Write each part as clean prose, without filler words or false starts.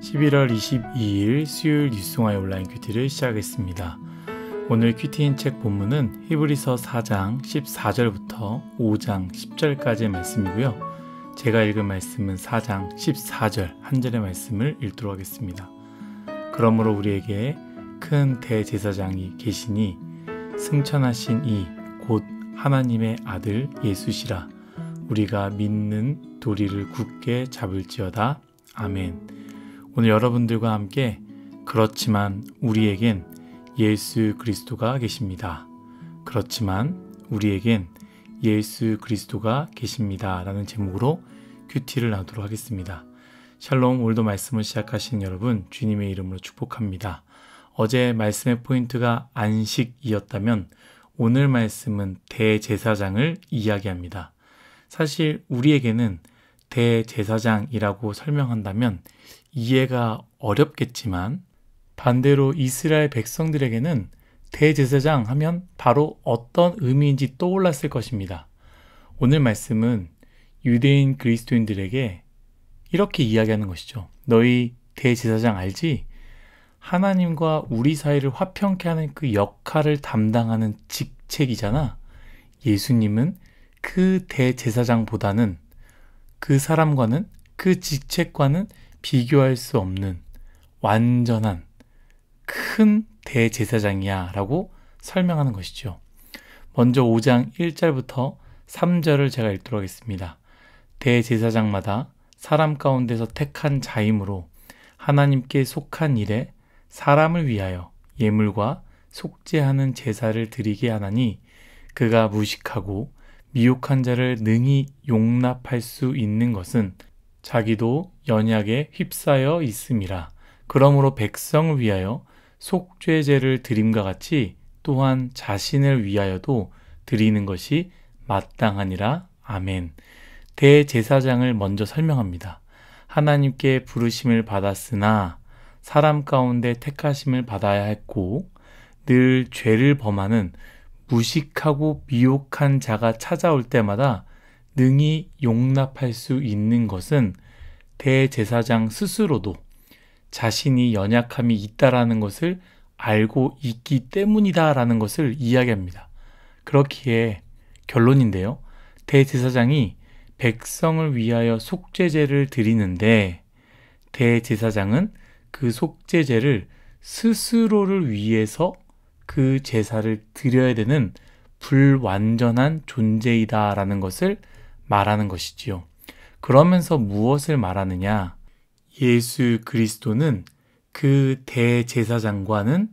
11월 22일 수요일 뉴스송화의 온라인 큐티를 시작하겠습니다. 오늘 큐티인 책 본문은 히브리서 4장 14절부터 5장 10절까지의 말씀이고요. 제가 읽은 말씀은 4장 14절 한 절의 말씀을 읽도록 하겠습니다. 그러므로 우리에게 큰 대제사장이 계시니 승천하신 이 곧 하나님의 아들 예수시라. 우리가 믿는 도리를 굳게 잡을지어다. 아멘. 오늘 여러분들과 함께 그렇지만 우리에겐 예수 그리스도가 계십니다. 그렇지만 우리에겐 예수 그리스도가 계십니다. 라는 제목으로 큐티를 나누도록 하겠습니다. 샬롬, 오늘도 말씀을 시작하신 여러분 주님의 이름으로 축복합니다. 어제 말씀의 포인트가 안식이었다면 오늘 말씀은 대제사장을 이야기합니다. 사실 우리에게는 대제사장이라고 설명한다면 이해가 어렵겠지만 반대로 이스라엘 백성들에게는 대제사장 하면 바로 어떤 의미인지 떠올랐을 것입니다. 오늘 말씀은 유대인 그리스도인들에게 이렇게 이야기하는 것이죠. 너희 대제사장 알지? 하나님과 우리 사이를 화평케 하는 그 역할을 담당하는 직책이잖아. 예수님은 그 대제사장보다는 그 사람과는 그 직책과는 비교할 수 없는 완전한 큰 대제사장이야 라고 설명하는 것이죠. 먼저 5장 1절부터 3절을 제가 읽도록 하겠습니다. 대제사장마다 사람 가운데서 택한 자임으로 하나님께 속한 일에 사람을 위하여 예물과 속죄하는 제사를 드리게 하나니 그가 무식하고 미혹한 자를 능히 용납할 수 있는 것은 자기도 연약에 휩싸여 있음이라. 그러므로 백성을 위하여 속죄제를 드림과 같이 또한 자신을 위하여도 드리는 것이 마땅하니라. 아멘. 대제사장을 먼저 설명합니다. 하나님께 부르심을 받았으나 사람 가운데 택하심을 받아야 했고 늘 죄를 범하는 무식하고 미혹한 자가 찾아올 때마다 능히 용납할 수 있는 것은 대제사장 스스로도 자신이 연약함이 있다라는 것을 알고 있기 때문이다라는 것을 이야기합니다. 그렇기에 결론인데요. 대제사장이 백성을 위하여 속죄제를 드리는데 대제사장은 그 속죄제를 스스로를 위해서 그 제사를 드려야 되는 불완전한 존재이다라는 것을 말하는 것이지요. 그러면서 무엇을 말하느냐? 예수 그리스도는 그 대제사장과는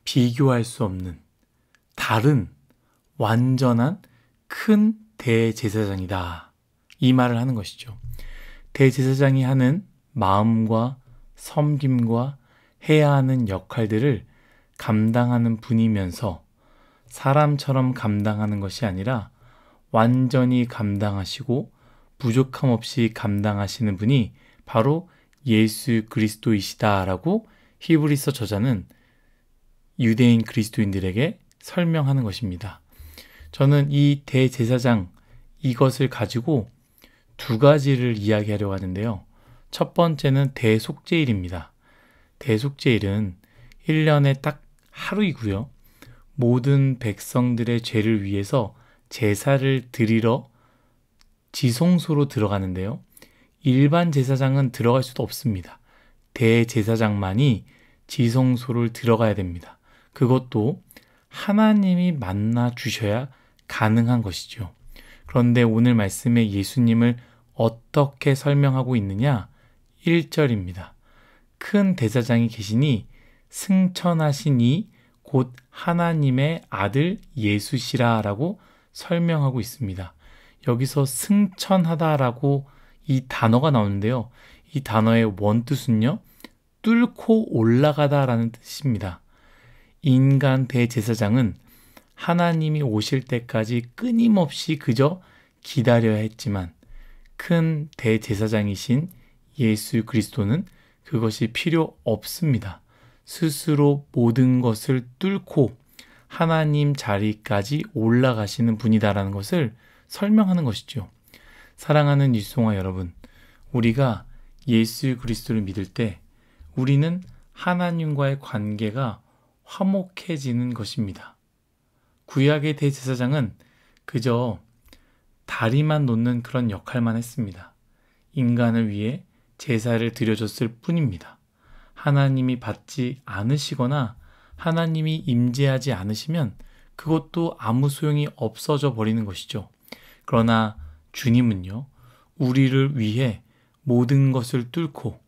비교할 수 없는 다른 완전한 큰 대제사장이다. 이 말을 하는 것이죠. 대제사장이 하는 마음과 섬김과 해야 하는 역할들을 감당하는 분이면서 사람처럼 감당하는 것이 아니라 완전히 감당하시고 부족함 없이 감당하시는 분이 바로 예수 그리스도이시다라고 히브리서 저자는 유대인 그리스도인들에게 설명하는 것입니다. 저는 이 대제사장 이것을 가지고 두 가지를 이야기하려고 하는데요. 첫 번째는 대속죄일입니다. 대속죄일은 1년에 딱 하루이고요. 모든 백성들의 죄를 위해서 제사를 드리러 지성소로 들어가는데요. 일반 제사장은 들어갈 수도 없습니다. 대제사장만이 지성소를 들어가야 됩니다. 그것도 하나님이 만나 주셔야 가능한 것이죠. 그런데 오늘 말씀에 예수님을 어떻게 설명하고 있느냐? 1절입니다. 큰 대제사장이 계시니 승천하시니 곧 하나님의 아들 예수시라 라고 설명하고 있습니다. 여기서 승천하다라고 이 단어가 나오는데요. 이 단어의 원뜻은요. 뚫고 올라가다라는 뜻입니다. 인간 대제사장은 하나님이 오실 때까지 끊임없이 그저 기다려야 했지만 큰 대제사장이신 예수 그리스도는 그것이 필요 없습니다. 스스로 모든 것을 뚫고 하나님 자리까지 올라가시는 분이다라는 것을 설명하는 것이죠. 사랑하는 뉴스송화 여러분, 우리가 예수 그리스도를 믿을 때 우리는 하나님과의 관계가 화목해지는 것입니다. 구약의 대제사장은 그저 다리만 놓는 그런 역할만 했습니다. 인간을 위해 제사를 드려줬을 뿐입니다. 하나님이 받지 않으시거나 하나님이 임재하지 않으시면 그것도 아무 소용이 없어져 버리는 것이죠. 그러나 주님은요, 우리를 위해 모든 것을 뚫고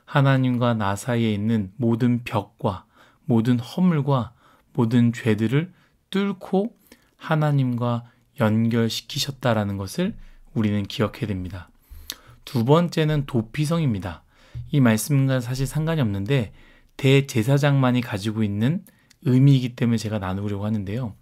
하나님과 나 사이에 있는 모든 벽과 모든 허물과 모든 죄들을 뚫고 하나님과 연결시키셨다라는 것을 우리는 기억해야 됩니다. 두 번째는 도피성입니다. 이 말씀과 사실 상관이 없는데 대제사장만이 가지고 있는 의미이기 때문에 제가 나누려고 하는데요.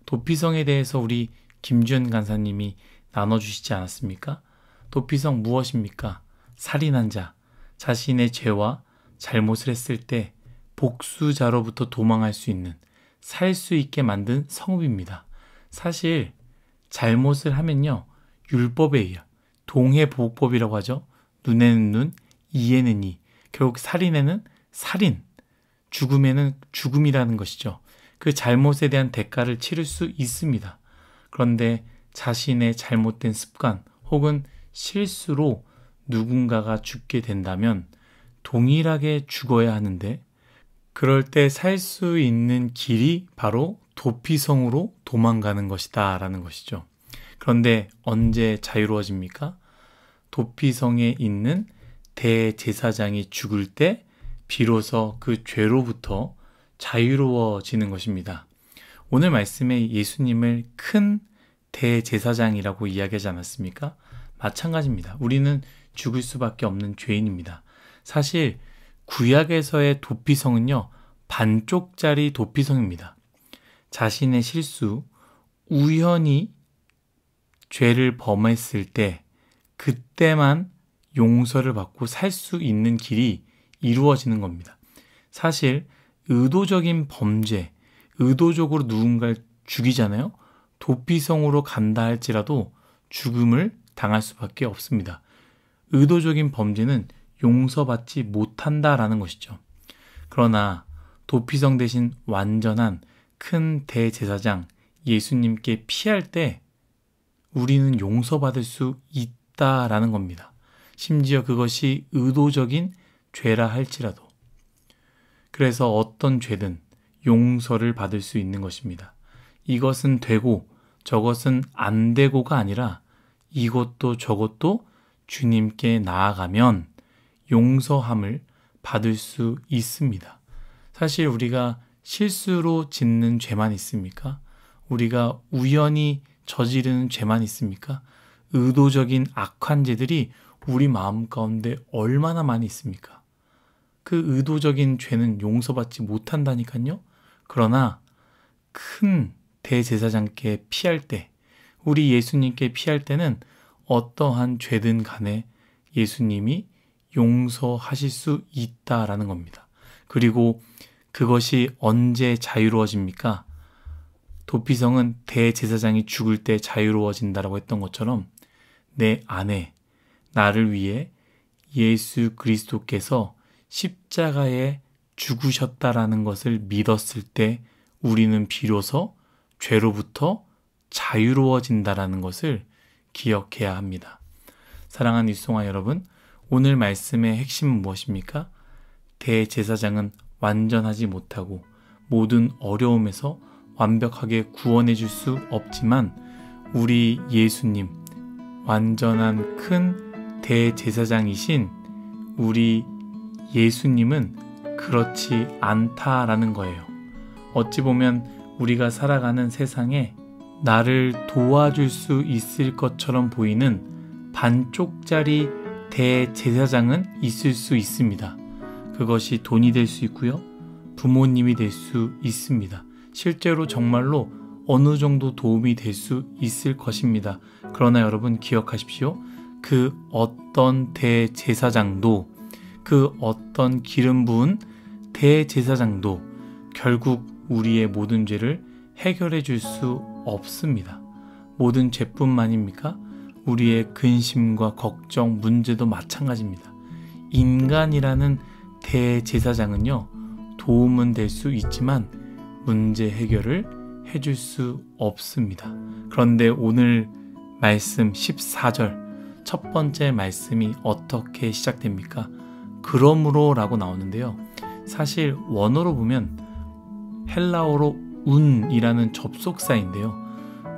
도피성에 대해서 우리 김주현 간사님이 나눠주시지 않았습니까? 도피성 무엇입니까? 살인한 자, 자신의 죄와 잘못을 했을 때 복수자로부터 도망할 수 있는, 살 수 있게 만든 성읍입니다. 사실 잘못을 하면요, 율법에 의해 동해보호법이라고 하죠. 눈에는 눈, 이에는 이. 결국 살인에는 살인, 죽음에는 죽음이라는 것이죠. 그 잘못에 대한 대가를 치를 수 있습니다. 그런데 자신의 잘못된 습관 혹은 실수로 누군가가 죽게 된다면 동일하게 죽어야 하는데, 그럴 때 살 수 있는 길이 바로 도피성으로 도망가는 것이다 라는 것이죠. 그런데 언제 자유로워집니까? 도피성에 있는 대제사장이 죽을 때 비로소 그 죄로부터 자유로워지는 것입니다. 오늘 말씀에 예수님을 큰 대제사장이라고 이야기하지 않았습니까? 마찬가지입니다. 우리는 죽을 수밖에 없는 죄인입니다. 사실 구약에서의 도피성은요, 반쪽짜리 도피성입니다. 자신의 실수, 우연히 죄를 범했을 때 그때만 용서를 받고 살 수 있는 길이 이루어지는 겁니다. 사실 의도적인 범죄, 의도적으로 누군가를 죽이잖아요. 도피성으로 간다 할지라도 죽음을 당할 수밖에 없습니다. 의도적인 범죄는 용서받지 못한다라는 것이죠. 그러나 도피성 대신 완전한 큰 대제사장 예수님께 피할 때 우리는 용서받을 수 있다라는 겁니다. 심지어 그것이 의도적인 죄라 할지라도. 그래서 어떤 죄든 용서를 받을 수 있는 것입니다. 이것은 되고 저것은 안 되고가 아니라 이것도 저것도 주님께 나아가면 용서함을 받을 수 있습니다. 사실 우리가 실수로 짓는 죄만 있습니까? 우리가 우연히 저지르는 죄만 있습니까? 의도적인 악한 죄들이 우리 마음 가운데 얼마나 많이 있습니까? 그 의도적인 죄는 용서받지 못한다니까요. 그러나 큰 대제사장께 피할 때, 우리 예수님께 피할 때는 어떠한 죄든 간에 예수님이 용서하실 수 있다라는 겁니다. 그리고 그것이 언제 자유로워집니까? 도피성은 대제사장이 죽을 때 자유로워진다라고 했던 것처럼 내 안에 나를 위해 예수 그리스도께서 십자가에 죽으셨다라는 것을 믿었을 때 우리는 비로소 죄로부터 자유로워진다라는 것을 기억해야 합니다. 사랑하는 뉴스송아 여러분, 오늘 말씀의 핵심은 무엇입니까? 대제사장은 완전하지 못하고 모든 어려움에서 완벽하게 구원해 줄 수 없지만 우리 예수님, 완전한 큰 대제사장이신 우리 예수님은 그렇지 않다라는 거예요. 어찌 보면 우리가 살아가는 세상에 나를 도와줄 수 있을 것처럼 보이는 반쪽짜리 대제사장은 있을 수 있습니다. 그것이 돈이 될 수 있고요. 부모님이 될 수 있습니다. 실제로 정말로 어느 정도 도움이 될 수 있을 것입니다. 그러나 여러분 기억하십시오. 그 어떤 대제사장도, 그 어떤 기름 부은 대제사장도 결국 우리의 모든 죄를 해결해 줄 수 없습니다. 모든 죄뿐만입니까? 우리의 근심과 걱정, 문제도 마찬가지입니다. 인간이라는 대제사장은요, 도움은 될 수 있지만 문제 해결을 해줄 수 없습니다. 그런데 오늘 말씀 14절 첫 번째 말씀이 어떻게 시작됩니까? 그러므로 라고 나오는데요. 사실 원어로 보면 헬라어로 운이라는 접속사인데요.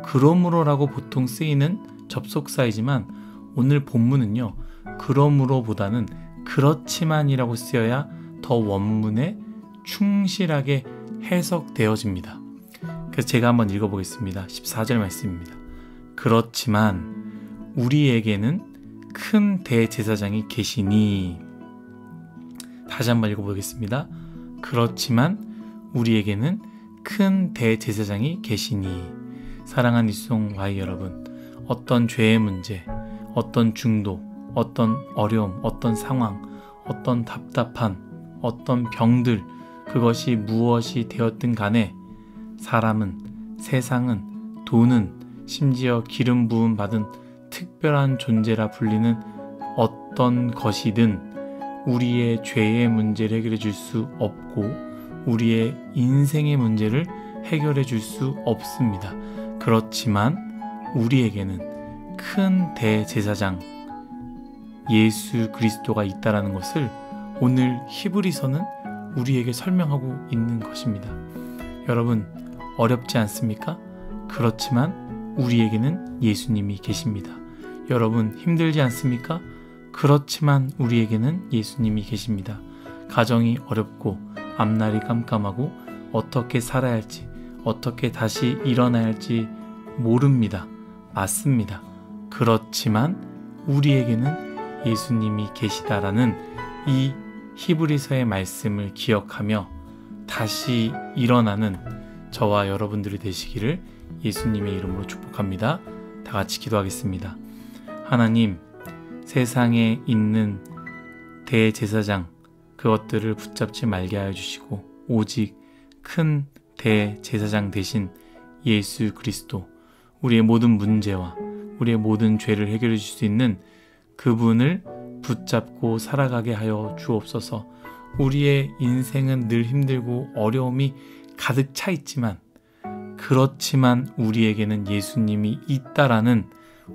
그러므로 라고 보통 쓰이는 접속사이지만 오늘 본문은요, 그러므로 보다는 그렇지만이라고 쓰여야 더 원문에 충실하게 해석되어집니다. 그래서 제가 한번 읽어보겠습니다. 14절 말씀입니다. 그렇지만 우리에게는 큰 대제사장이 계시니. 다시 한번 읽어보겠습니다. 그렇지만 우리에게는 큰 대제사장이 계시니. 사랑하는 이송 Y 여러분, 어떤 죄의 문제, 어떤 중독, 어떤 어려움, 어떤 상황, 어떤 답답한, 어떤 병들, 그것이 무엇이 되었든 간에 사람은, 세상은, 돈은, 심지어 기름 부음 받은 특별한 존재라 불리는 어떤 것이든 우리의 죄의 문제를 해결해 줄 수 없고 우리의 인생의 문제를 해결해 줄 수 없습니다. 그렇지만 우리에게는 큰 대제사장 예수 그리스도가 있다라는 것을 오늘 히브리서는 우리에게 설명하고 있는 것입니다. 여러분, 어렵지 않습니까? 그렇지만 우리에게는 예수님이 계십니다. 여러분, 힘들지 않습니까? 그렇지만 우리에게는 예수님이 계십니다. 가정이 어렵고 앞날이 깜깜하고 어떻게 살아야 할지, 어떻게 다시 일어나야 할지 모릅니다. 맞습니다. 그렇지만 우리에게는 예수님이 계시다라는 이 히브리서의 말씀을 기억하며 다시 일어나는 저와 여러분들이 되시기를 예수님의 이름으로 축복합니다. 다 같이 기도하겠습니다. 하나님, 세상에 있는 대제사장 그것들을 붙잡지 말게 하여 주시고 오직 큰 대제사장 되신 예수 그리스도, 우리의 모든 문제와 우리의 모든 죄를 해결해 줄 수 있는 그분을 붙잡고 살아가게 하여 주옵소서. 우리의 인생은 늘 힘들고 어려움이 가득 차 있지만 그렇지만 우리에게는 예수님이 있다라는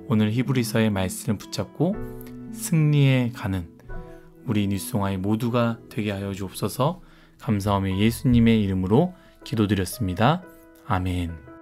오늘 히브리서의 말씀을 붙잡고 승리해 가는 우리 뉴스송아이 모두가 되게 하여 주옵소서. 감사하며 예수님의 이름으로 기도드렸습니다. 아멘.